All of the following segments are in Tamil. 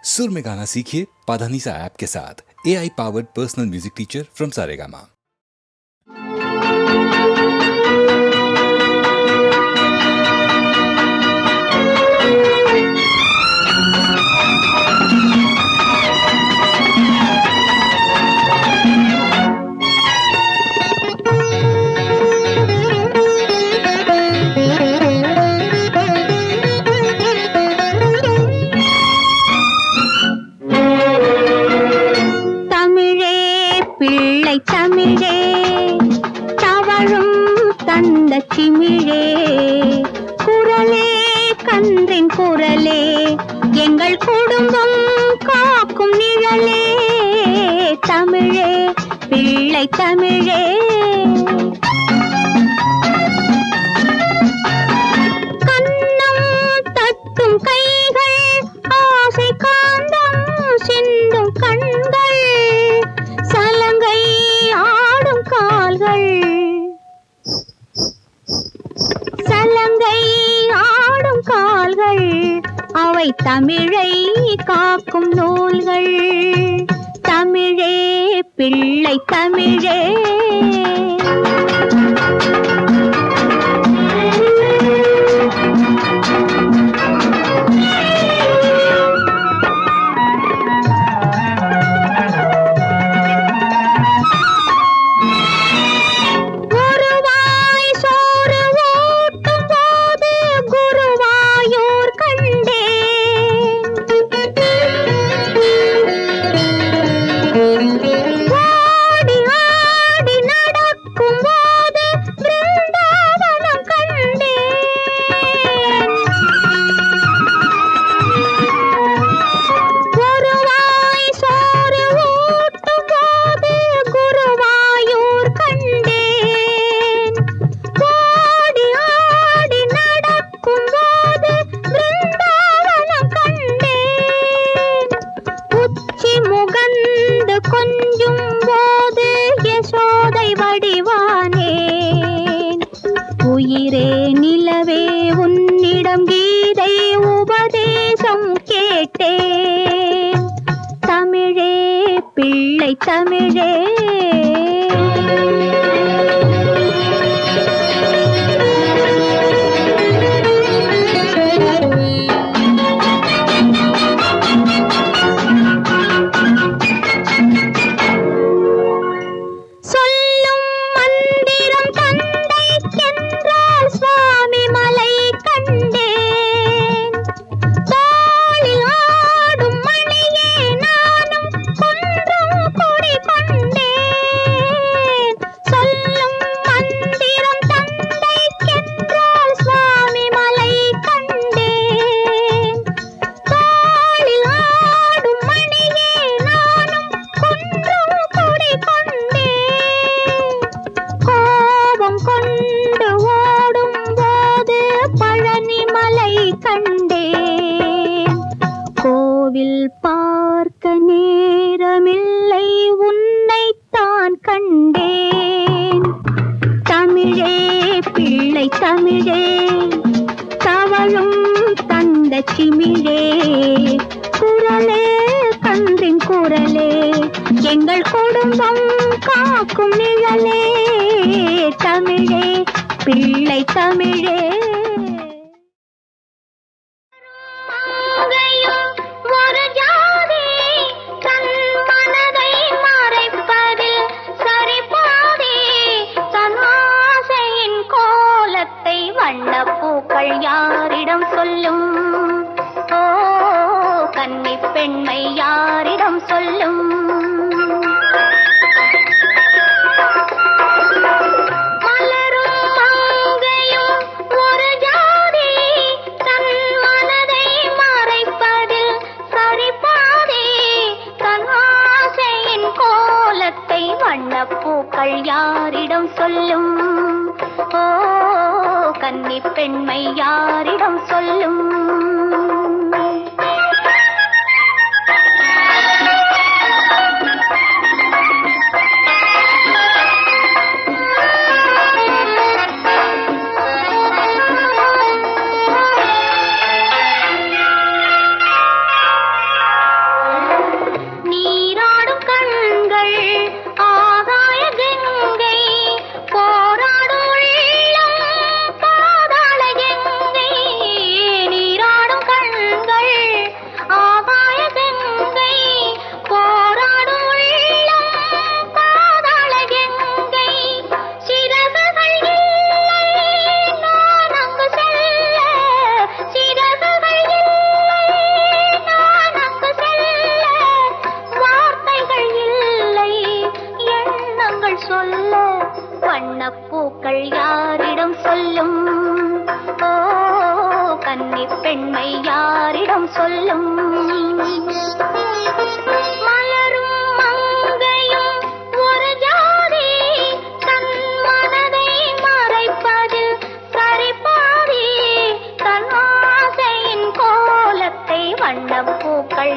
सुर में गाना सीखिए पाधानीसा ऐप के साथ। AI powered personal music teacher from Saregama. தமிழே தவழும் தந்த சிமிழே குரலே கன்றின் குரலே எங்கள் குடும்பம் காக்கும் நிழலே தமிழே பிள்ளை தமிழே கன்னம் தட்டும் கைகள் ஆசை காந்தம் சிந்தும் கண்கள் சலங்கை ஆடும் கால்கள் சலங்கை ஆடும் கால்கள் அவை தமிழை காக்கும் நூல்கள் தமிழே பிள்ளை தமிழே உயிரே நிலவே உன்னிடம் கீதை உபதேசம் கேட்டேன் தமிழே பிள்ளை தமிழே கோவில் பார்க்க நேரமில்லை உன்னைத்தான் கண்டேன் தமிழே பிள்ளை தமிழே தவழும் தந்த சிமிழே குரலே கன்றின் குரலே எங்கள் குடும்பம் காக்கும் நிழலே தமிழே பிள்ளை தமிழே வண்ணப்பூக்கள் யாரிடம் சொல்லும் ஓ கன்னி பெண்மை யாரிடம் சொல்லும் மலரும் மங்கையும் ஒரு ஜாதி தன் மனதை மறைப்பதில் சரிபாதி தன் ஆசையின் கோலத்தை வண்ணப்பூக்கள் யாரிடம் சொல்லும் ஓ கன்னி பெண்மை யாரிடம் சொல்லும்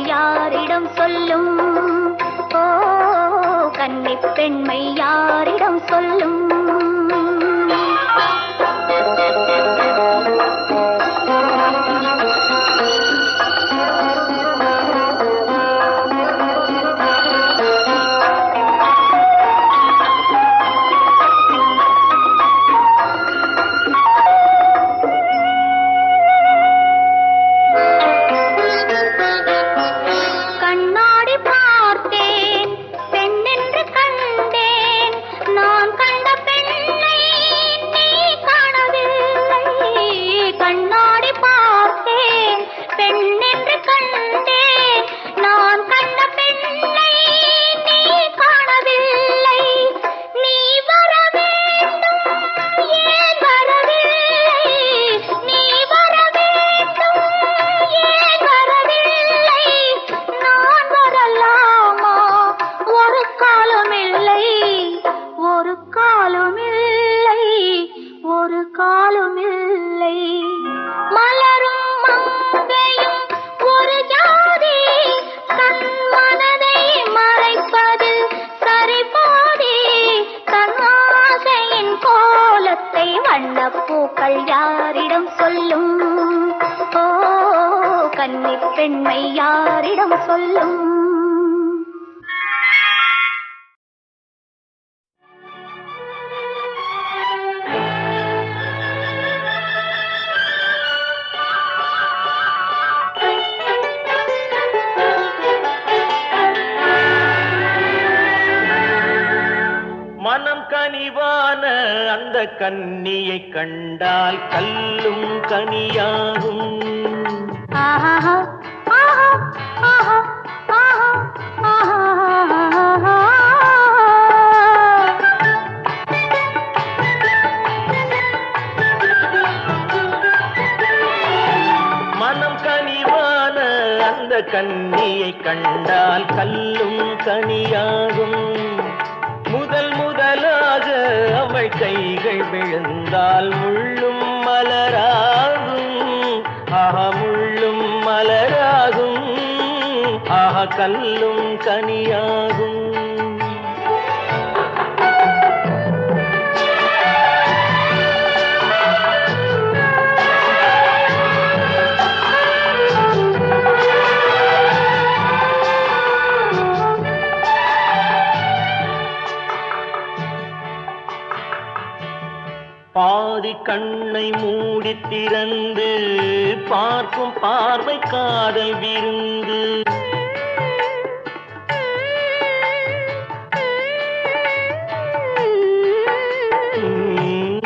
யாரிடம் சொல்லும்? ஓ, கன்னிப் பெண்மை யாரிடம் சொல்லும்? பூக்கள் யாரிடம் சொல்லும்? ஓ, கன்னிப் பெண்மை யாரிடம் சொல்லும்? மனம் கனிவான அந்த கன்னியை கண்டால் கல்லும் கனியாகும். ஆஹா, ஆஹா, ஆஹா, ஆஹா, ஆஹா. மனம் கனிவான அந்த கன்னியை கண்டால் கல்லும் கனியாகும். முதல் முதலாக அவள் கைகள் விழுந்தால் முள்ளும் மலராகும். ஆஹா, முள்ளும் மலராகும். ஆஹா, கல்லும் கனியாகும். பாதி கண்ணை மூடி திறந்து பார்க்கும் பார்வை காதல் விருந்து.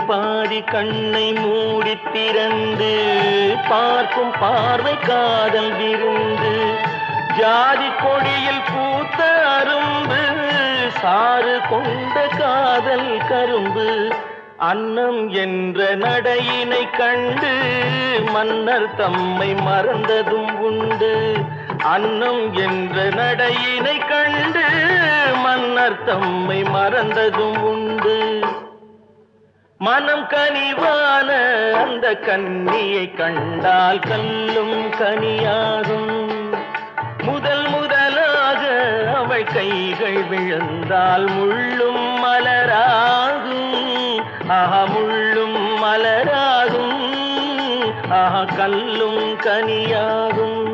பாதி கண்ணை மூடி திறந்து பார்க்கும் பார்வை காதல் விருந்து. ஜாதி கொடியில் பூத்த அரும்பு, சாறு கொண்ட காதல் கரும்பு. அன்னம் என்ற நடையினை கண்டு மன்னர் தம்மை மறந்ததும் உண்டு. அன்னம் என்ற நடையினை கண்டு மன்னர் தம்மை மறந்ததும் உண்டு. மனம் கனிவான அந்த கன்னியை கண்டால் கல்லும் கனியாகும். முதல் முதலாக அவள் கைகள் விழுந்தால் முள்ளும் மலராகும். ஆஹா, முள்ளும் மலராகும். ஆஹா, கல்லும் கனியாகும்.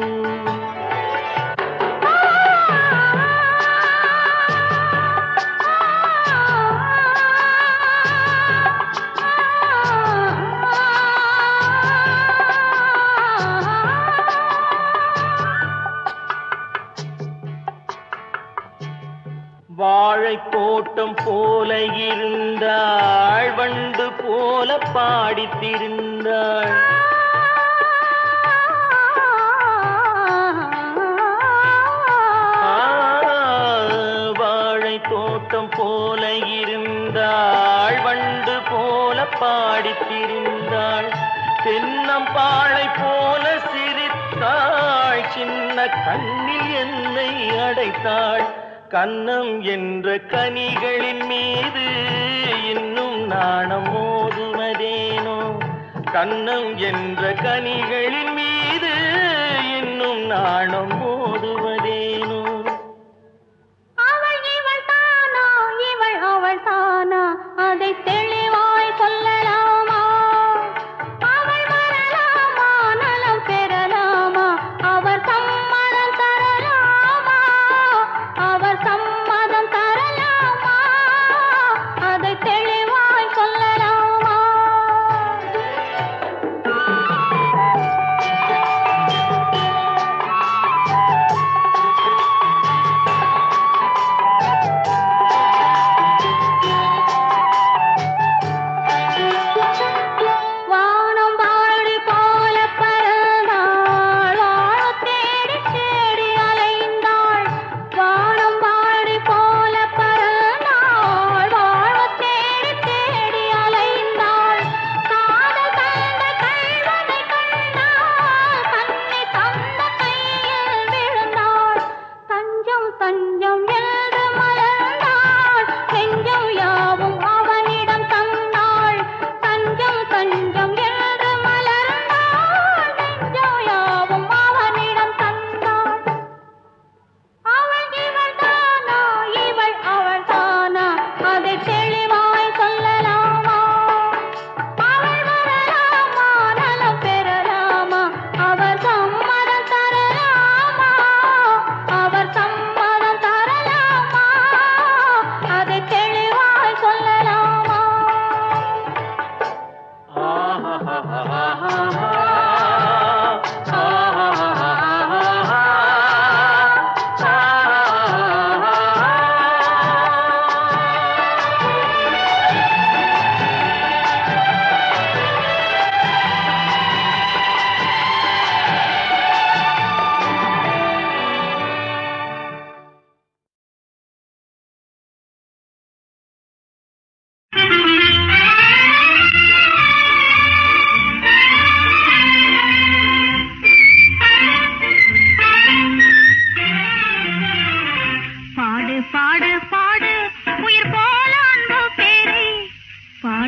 வாழை தோட்டம் போல இருந்தாள், வண்டு போல பாடித்திருந்தாள். வாழை தோட்டம் போல இருந்தாள், வண்டு போல பாடித்திருந்தாள். தென்னம்பாளை போல சிரித்தாள், சின்ன கண்ணில் என்னை அடைத்தாள். கன்னம் என்ற கனிகளின் மீது இன்னும் நாணம் மோதுவதேனோ? கன்னம் என்ற கனிகளின் மீது இன்னும் நாணம் மோதுவதேனோ?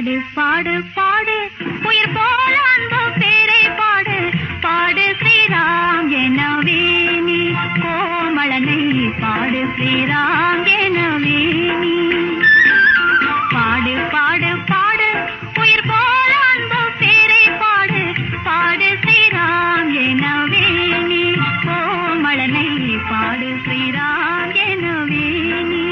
பாடு பாடு பாடு உயிர் போல அன்பு பேரை பாடு பாடு ஸ்ரீராம் எனவே நீ கோமளனை பாடு ஸ்ரீராம் எனவே நீ பாடு பாடு பாடு உயிர் போல அன்பு பேரை பாடு பாடு ஸ்ரீராம் எனவே நீ கோமளனை பாடு ஸ்ரீராம் எனவே நீ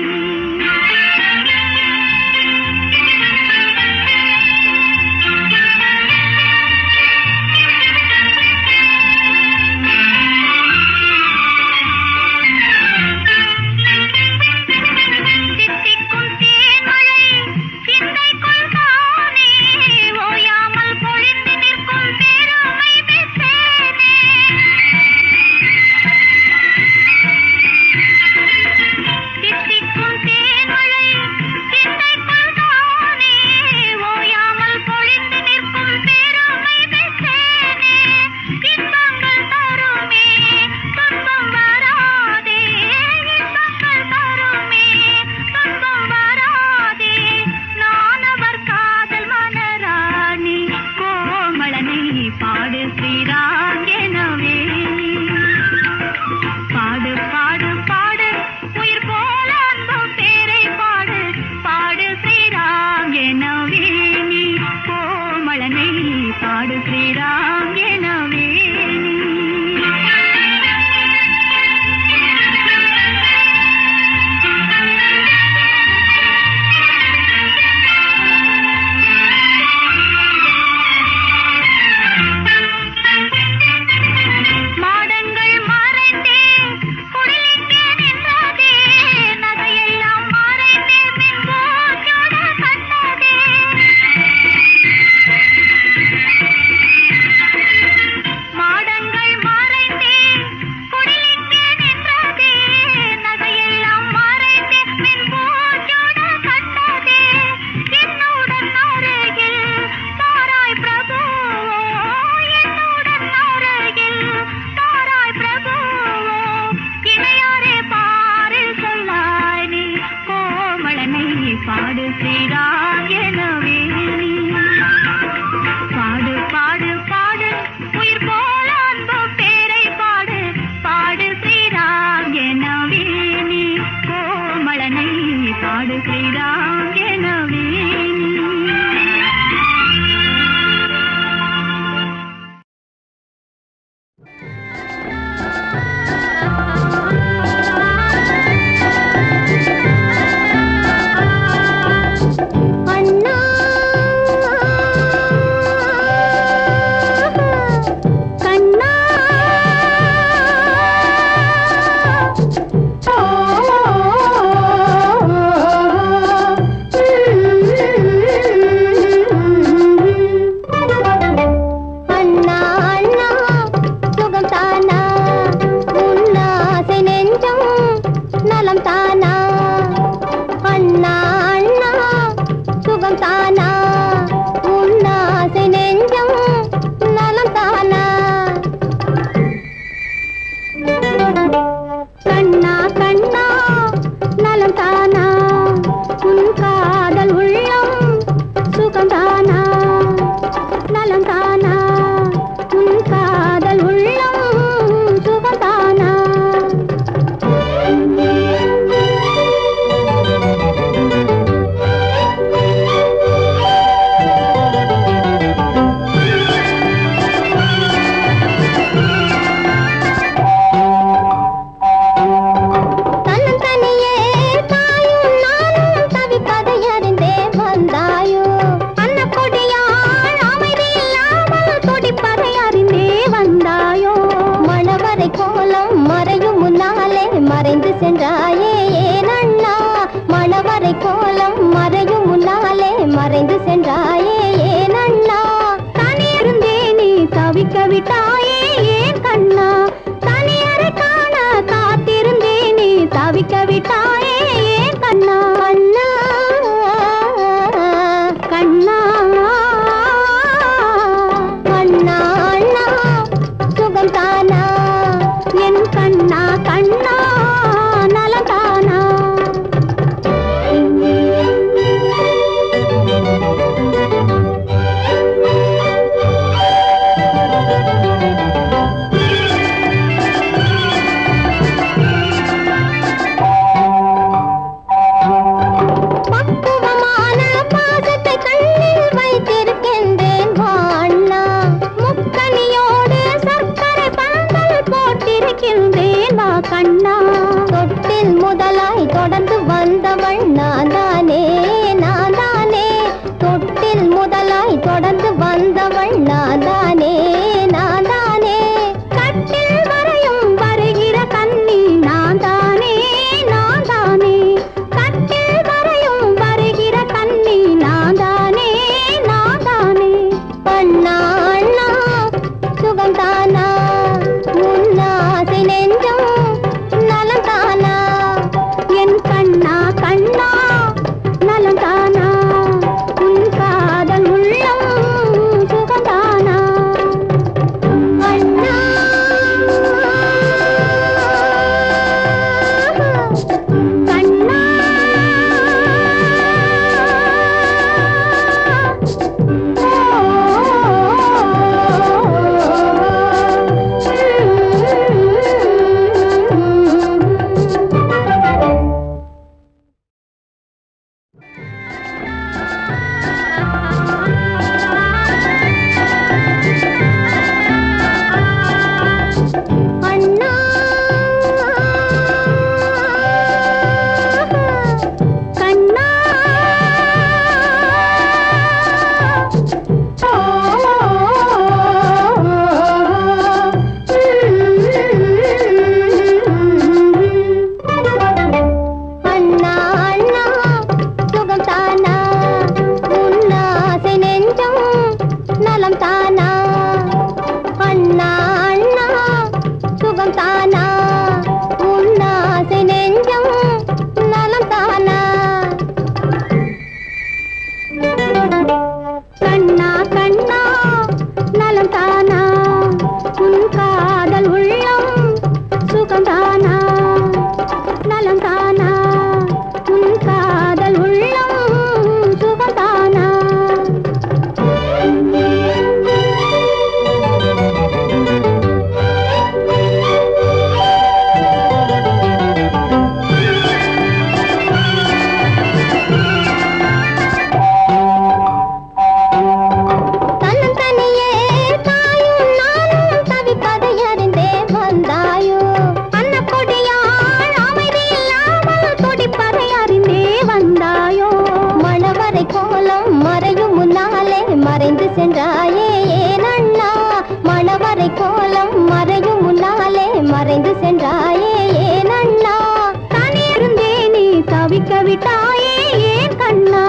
விட்டாயே ஏன் கண்ணா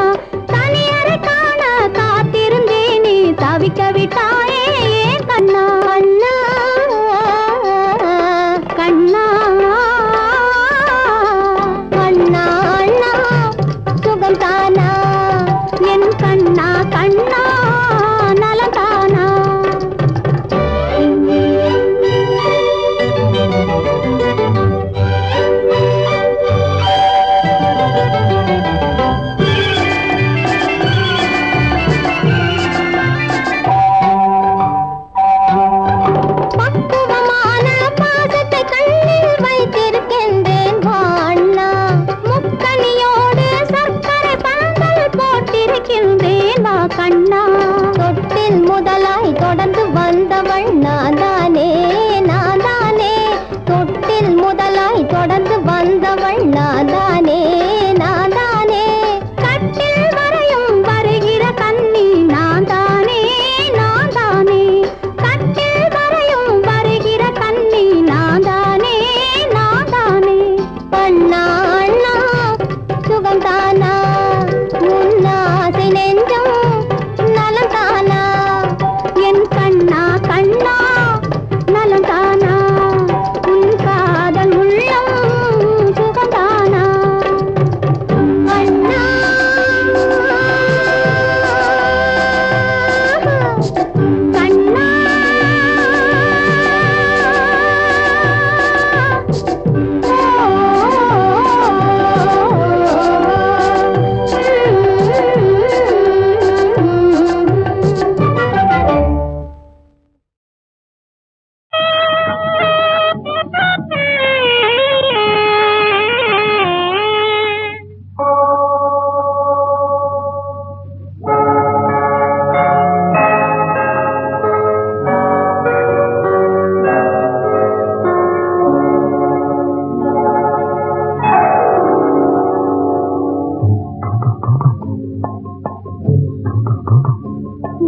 தனியரை காண காத்திருந்தேனே தவிக்க விட்டாயே ஏன் கண்ணா கண்ணா கண்ணா அண்ணா சுகம் தானா என் கண்ணா கண்ணா நலந்தானா கண்ணா தொட்டில் முதலாய் தொடர்ந்து வந்தவள் நான்தானே நான்தானே தொட்டில் முதலாய் தொடர்ந்து வந்தவள் நான்தானே நான்தானே கட்டில் வரையும் வருகிற கண்ணி நான்தானே நான்தானே கட்டில் வரையும் வருகிற கண்ணி நான்தானே நான்தானே அண்ணா அண்ணா சுகந்தானா உன்னாசை நெஞ்சம் நலந்தானா என் கண்ணா கண்ணா நலந்தானா உன் காதல் உள்ளம் சுகந்தானா அண்ணா கண்ணா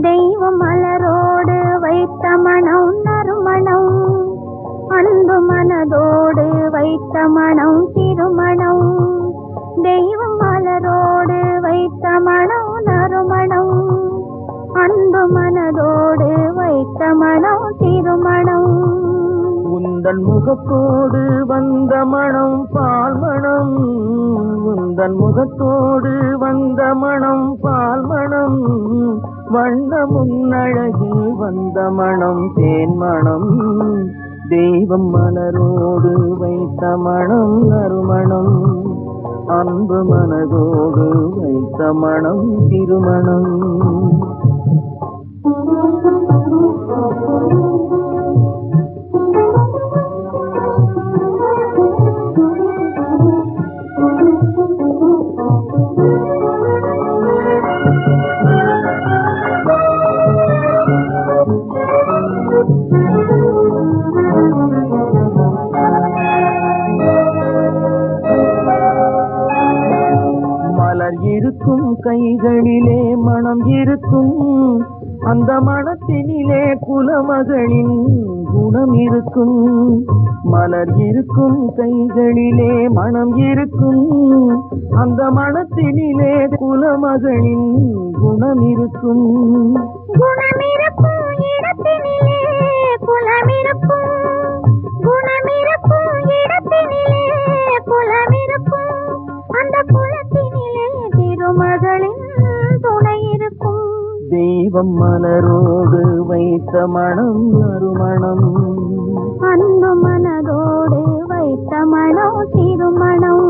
தெய்வ மலரோடு வைத்த மனம் நறுமணம் அன்பு மனதோடு வைத்த மனம் திருமணம் தெய்வ மலரோடு வைத்த மனம் நறுமணம் அன்பு மனதோடு வைத்த மனம் திருமணம் உந்தன் முகத்தோடு வந்த மனம் பால் மணம் உந்தன் முகத்தோடு வந்த மனம் பால் மணம் வண்ண முன்னழகில் வந்த மனம் தேன் மணம் தெய்வம் மலரோடு வைத்த மனம் நறுமணம் அன்பு மனதோடு வைத்த மனம் திருமணம் மலர் இருக்கும் கைகளிலே மனம் இருக்கும் அந்த மனத்தினிலே குலமகளின் குணம் இருக்கும் மலர் இருக்கும் கைகளிலே மனம் இருக்கும் அந்த மனத்தினிலே குலமகளின் குணம் இருக்கும் குணமிருக்கும் இடத்தினிலே குலமிருக்கும் குணமிருக்கும் இடத்தினிலே குலமிருக்கும் அந்த குலத்தினிலே திருமகளின் துணை இருக்கும் தெய்வம் மலரோடு வைத்த மனம் நறுமணம் அன்பு மனதோடு வைத்த மனம் திருமணம்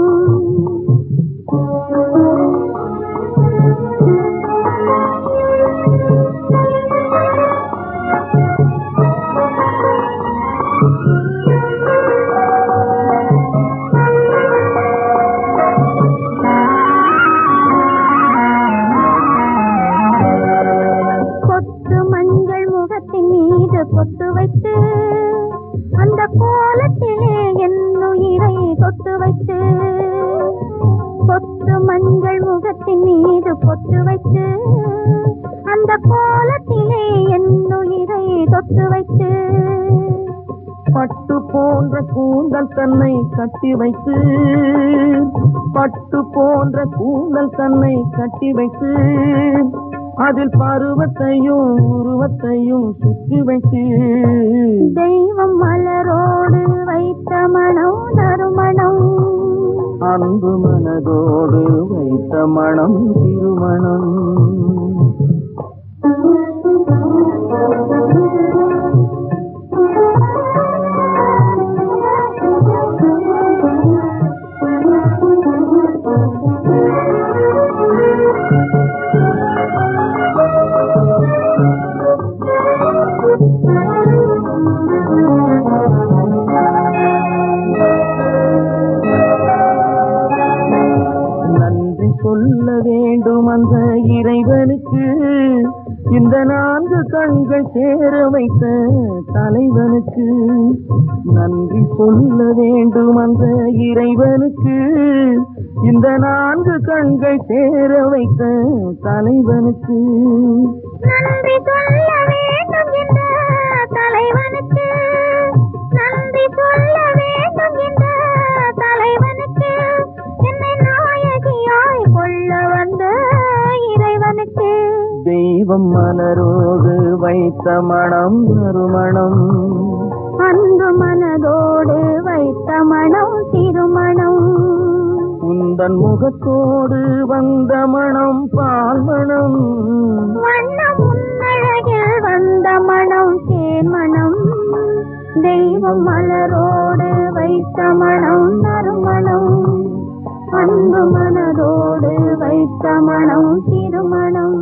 பொட்டு வைத்து அந்த கோலத்திலே என் உயிரை தொட்டு வைத்து பொட்டு மஞ்சள் முகத்தின் மீது பொட்டு வைத்து அந்த கோலத்திலே என் உயிரை தொட்டு வைத்து பட்டு போன்ற கூந்தல் தன்னை கட்டி வைத்து பட்டு போன்ற கூந்தல் தன்னை கட்டி வைத்து அதில் பருவத்தையும் உருவத்தையும் சுற்றி வைத்து தெய்வம் மலரோடு வைத்த மனம் நறுமணம் அன்பு மனதோடு வைத்த மனம் திருமணம் சொல்ல வேண்டும் அந்த இறைவனுக்கு இந்த 4 கண்கள் சேர வைத்த தலைவனுக்கு நன்றி சொல்ல வேண்டும் அந்த இறைவனுக்கு இந்த 4 கண்கள் சேர வைத்த தலைவனுக்கு நன்றி சொல்ல வேண்டும் இந்த தலைவனுக்கு நன்றி சொல்ல வேண்டும் இந்த தலைவனுக்கு என்னை நாயகியாய் கொள்ள வந்த இறைவனுக்கு தெய்வம் மலரோடு வைத்த மனம் நறுமணம் அன்பு மனதோடு வைத்த மனம் திருமணம் உந்தன் முகத்தோடு வந்த மனம் பால் மனம் வண்ணம் உன்னழகில் வந்த மனம் தேன் மனம் தெய்வம் மலரோடு வைத்த மனம் நறுமணம் அன்பு மனதோடு வைத்த மனம் திருமணம்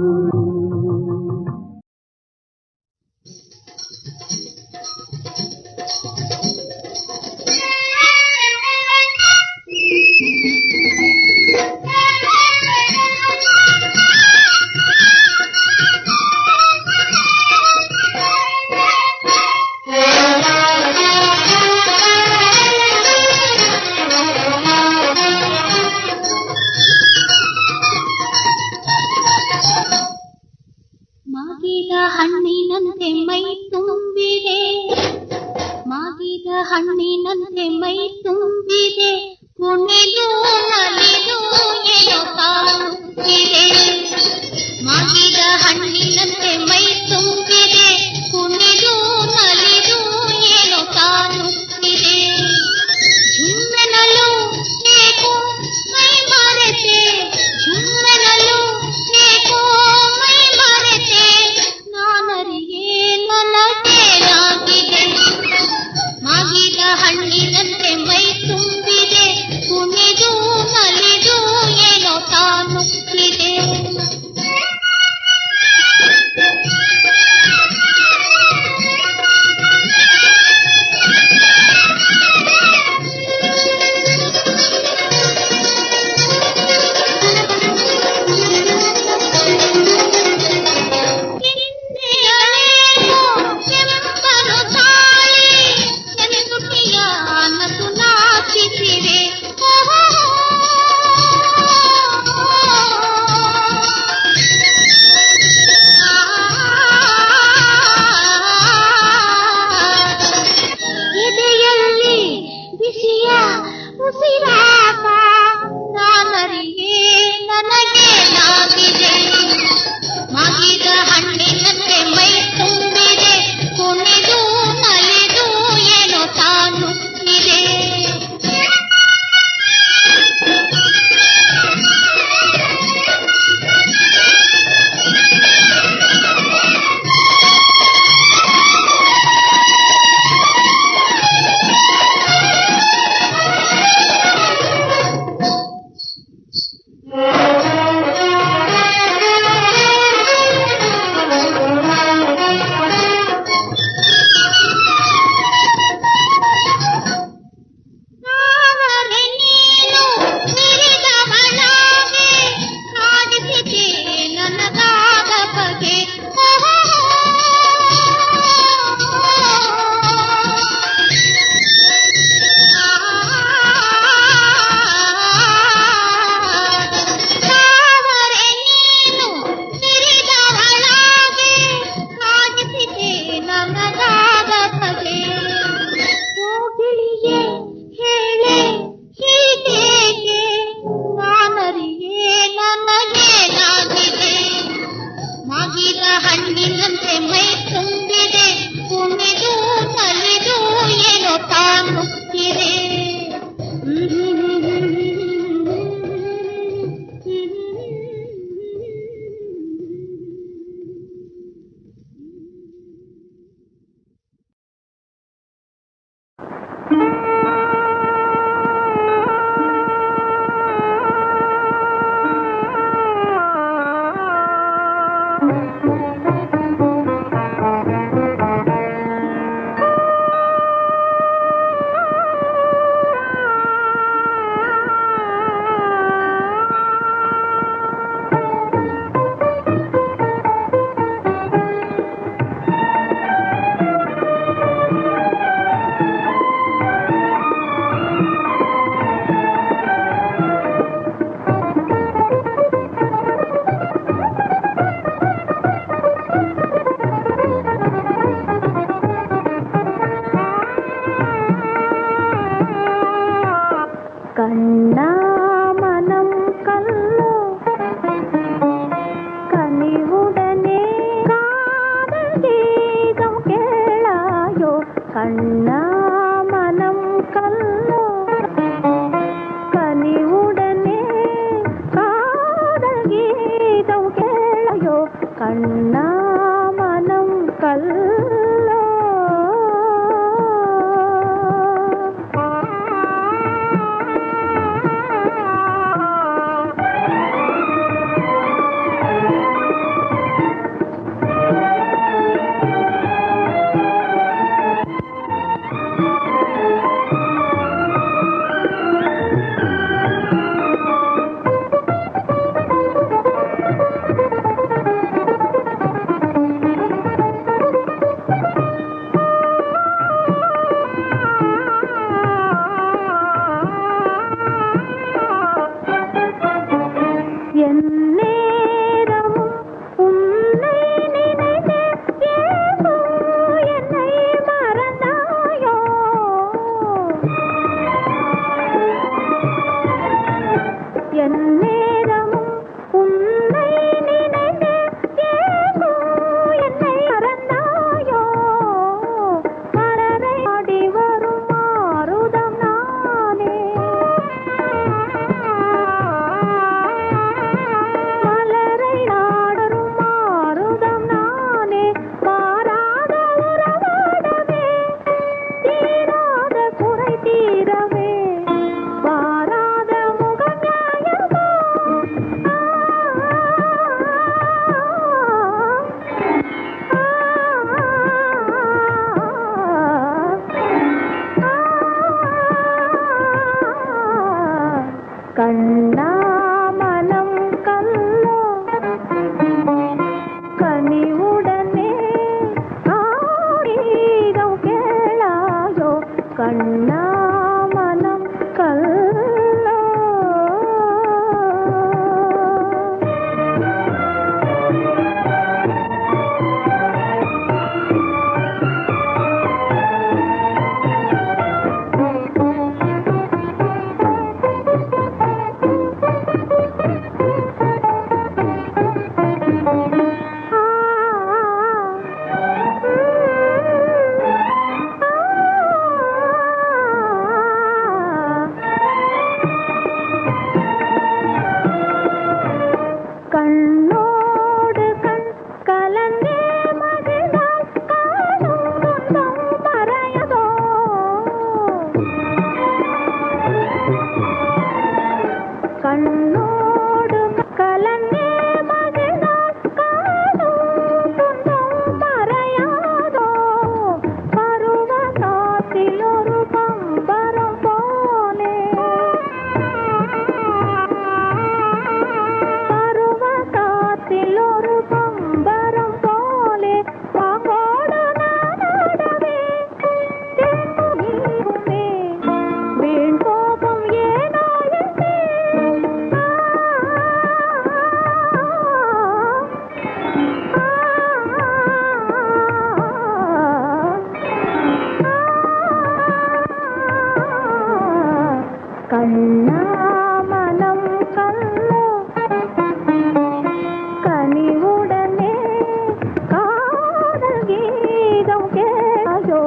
ಹಣ್ಣಿನಂತೆ ಮೈ ತುಂಬಿದೆ ಮಾಗಿದ ಹಣ್ಣಿನಂತೆ ಮೈ ತುಂಬಿದೆ ಕುಣಿದು ನಲಿದು ಏನೋ ಕಾಣುತ್ತಿದೆ ಮಾಗಿದ ಹಣ್ಣಿನಂತೆ ಮೈ ತುಂಬಿದೆ ಕುಣಿದು ನಲಿದು ಏನೋ ಕಾಣುತ್ತಿದೆ ಸುಮ್ಮನಲು ಏಕೋ ಮೈ ಮರೆತೆ ಸುಮ್ಮನಲು ಏಕೋ ಮೈ ಮರೆತೆ ನಾನರಿಗೆ ನನಗೇನಾಗಿದೆ ಮಾಗಿದ ಹಣ್ಣಿನಂತೆ ಮೈ ತುಂಬಿದೆ ಕುಣಿದು ನಲಿದು ಏನೋ ಕಾಣುತ್ತಿದೆ கண்ணா மனம் கல்லோ கனிவுடனே காதல் கீதம் கேளாயோ கண்ணா மனம் கல்லோ கனிவுடனே காதல் கீதம் கேளாயோ கண்ணா மனம் கல்லோ கண்ணா மனம் கல்லோ கனிவுடனே ஆரீதம் கேளாயோ கண்ணா மனம் கல்லோ கண்ணோடு கண் கலந்தே மகிழ்ந்தால் காணும் துன்பம் மறையதோ கண்ணோடு கலந்தே மகிழ்ந்தால் காணும் துன்பம் மறையாதோ பருவ காத்தில் ஒரு பம்பரம் போலே காத்தில் ஒரு பம்பரம் போலே பாங்கோடு நானாடவே நீருமே வீண் கோபம் ஏனோ கண்ணா மனம் கல்லோ கனிவுடனே காதல் கீதம் கேளாயோ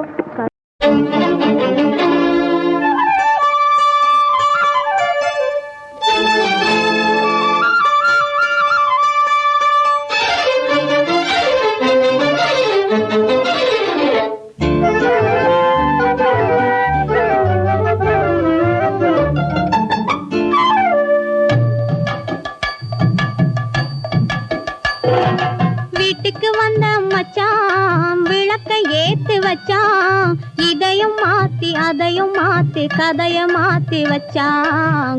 வீட்டுக்கு வந்த மச்சான் விளக்க ஏத்து வச்சான் இதையும் மாத்தி அதையும் மாத்தி கதைய மாத்தி வச்சான்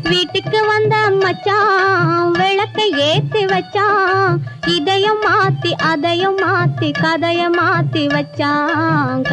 வீட்டுக்கு வந்த மச்சான் விளக்க ஏத்து வச்சான் இதையும் மாத்தி அதையும் மாத்தி கதைய மாத்தி வச்சான்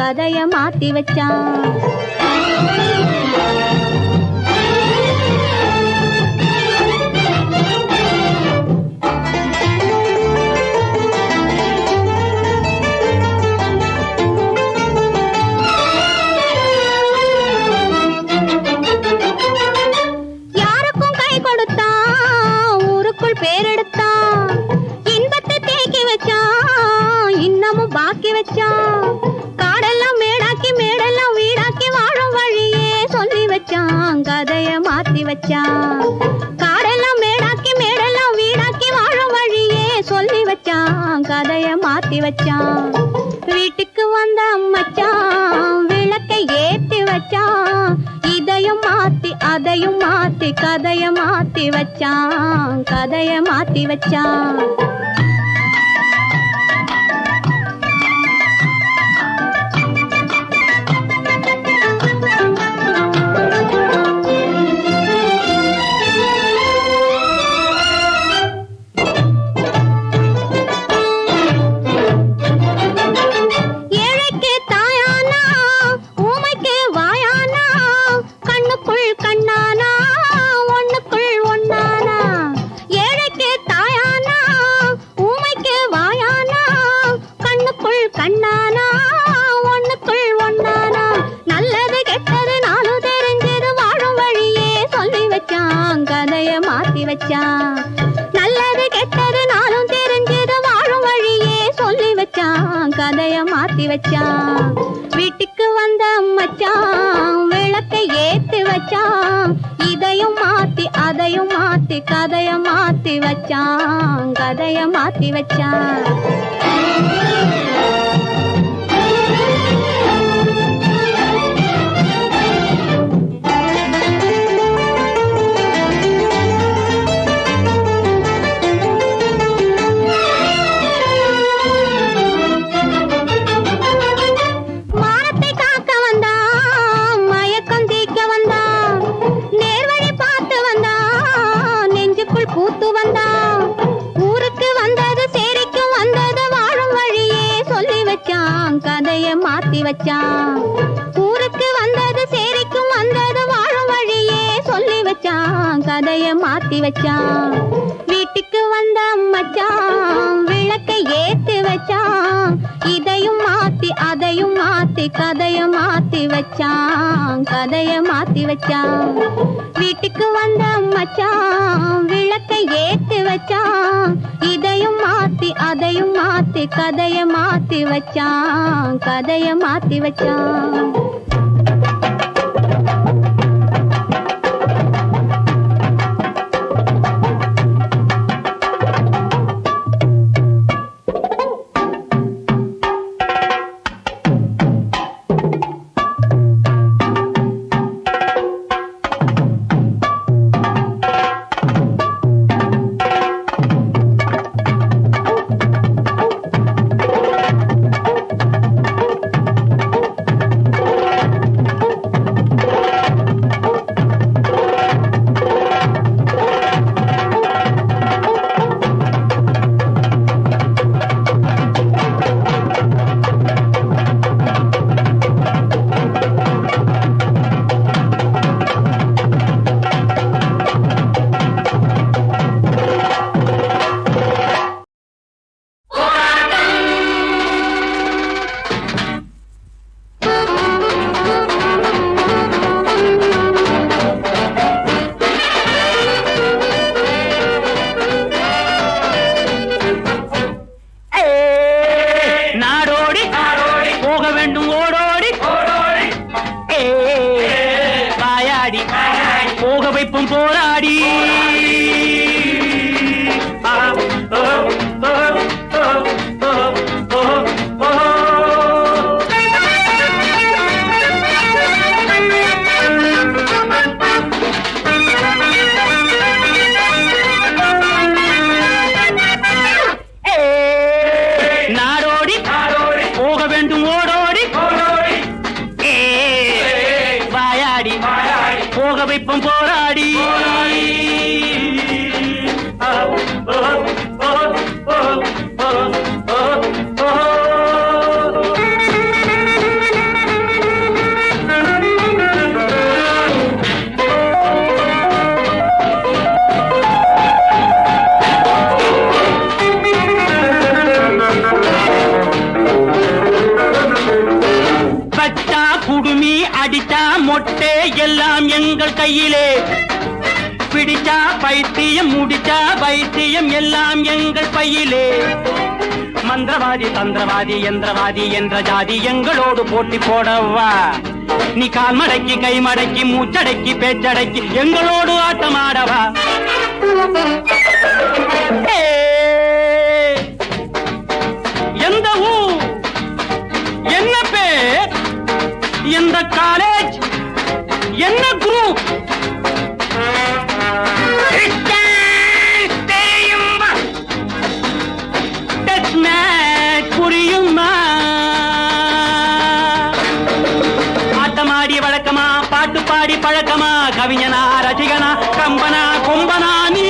கதைய மாத்தி வச்சான். காடெல்லாம் மேடாக்கி மேடெல்லாம் வீடாக்கி வாழும் வழியே சொல்லி வச்சான், கதைய மாத்தி வச்சான். வீட்டுக்கு வந்த மச்சான் விளக்கை ஏத்தி வச்சான், இதையும் மாத்தி அதையும் மாத்தி கதைய மாத்தி வச்சான், கதைய மாத்தி வச்சான். நல்லது கெட்டது நாளும் தெரிஞ்சது வாழும் வழியே சொல்லி வச்சான், கதைய மாத்தி வச்சான். வீட்டுக்கு வந்த மச்சான் விளக்கை ஏத்தி வச்சான், இதையும் மாத்தி அதையும் மாத்தி கதைய மாத்தி வச்சான், கதைய மாத்தி வச்சான். கதைய மாத்தி வச்சான். ஊருக்கு வந்தது சேரிக்கும் வந்தது வாழும் வழியே சொல்லி வச்சான், கதைய மாத்தி வச்சான். வீட்டுக்கு வந்த மச்சான் விளக்கை ஏத்தி வச்சான், இதையும் மாத்தி அதையும் மாத்தி கதைய மாத்தி வச்சான், கதைய மாத்தி வச்சான். வீட்டுக்கு வந்த மச்சான் விளக்கை ஏத்தி வச்சான், இதையும் மாத்தி அதையும் மாத்தி கதைய மாத்தி வச்சான், கதைய மாத்தி வச்சான். போக வைப்பும் போராடி நாடோடி போக வேண்டும் ஓடோடி வாயாடி போக வைப்பும் போராடி குடுமி அடிச்சா மொட்டை எல்லாம் எங்கள் கையிலே பிடிச்சா பைத்தியம் முடிச்சா பைத்தியம் எல்லாம் எங்கள் பையிலே மந்திரவாதி தந்திரவாதி யந்திரவாதி என்ற ஜாதி எங்களோடு போட்டி போடவா நீ கால் மடக்கி கை மடக்கி மூச்சடக்கி பேச்சடக்கி எங்களோடு ஆட்டமாடவா. எந்த ஊர், என்ன பேர், எந்த காலேஜ், என்ன குரூப் தெரியுமா? டெஸ்ட் மேட்ச் புரியுமா? ஆட்டமாடி வழக்கமா, பாட்டு பாடி பழக்கமா, கவிஞனா ரசிகனா கம்பனா கொம்பனா நீ?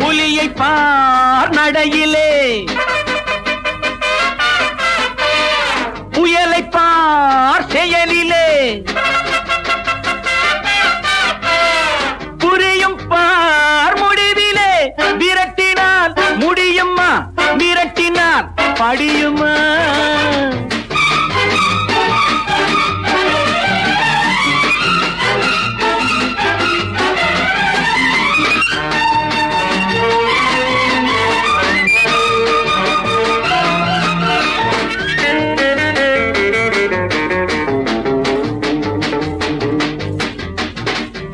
புலியை பார் நடையிலே, புயலை பார் செயலிலே, புரியும் பார் முடிவிலே. விரட்டினால் முடியுமா, மிரட்டினால் படியுமா?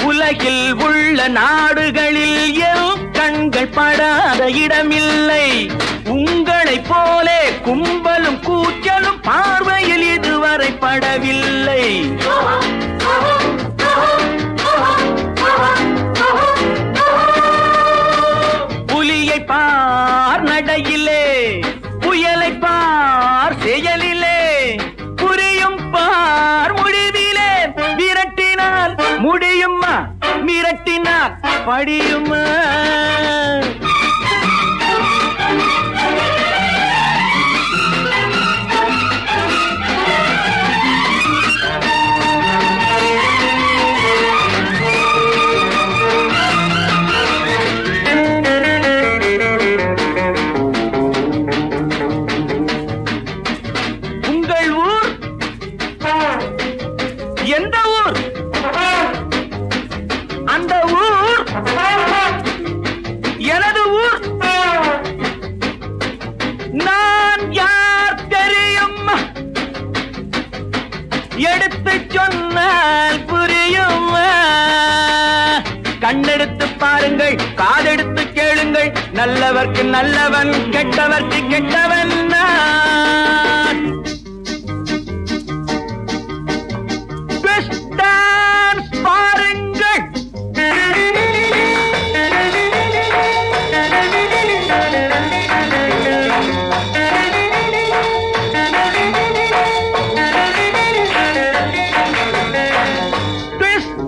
உலகில் உள்ள நாடுகளில் என் கண்கள் படாத இடமில்லை. உங்களைப் போலே கும்பலும் கூச்சலும் பார்வையில் இதுவரை படவில்லை. புலியை பார் நடையிலே, புயலை பார் செயலிலே, புரியும் பார் முடிவிலே. விரட்டினால் முடியுமா, மிரட்டினால் படியுமா? உங்கள் ஊர் எந்த ஊர்? அந்த ஊர் எனது ஊர். நான் யார் தெரியும்? எடுத்து சொன்னால் புரியும். கண்ணெடுத்து பாருங்கள், காதெடுத்து கேளுங்கள். நல்லவர்க்கு நல்லவன், கெட்டவர்க்கு கெட்டவன் நான். டான்ஸ் பாருங்கள்.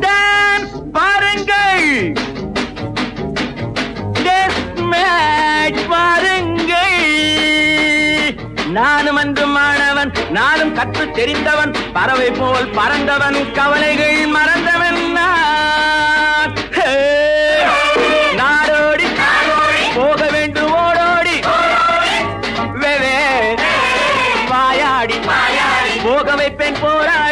டான்ஸ் பாருங்கள். டெஸ்ட் மேட்ச் பாருங்கள். நானும் அன்று மாணவன், நானும் கற்று தெரிந்தவன், பறவை போல் பறந்தவன், கவலைகள் மறந்தவன் நான். நாடோடி போக வேண்டும் ஓடோடி, வாயாடி போக வைப்பேன் போராடி.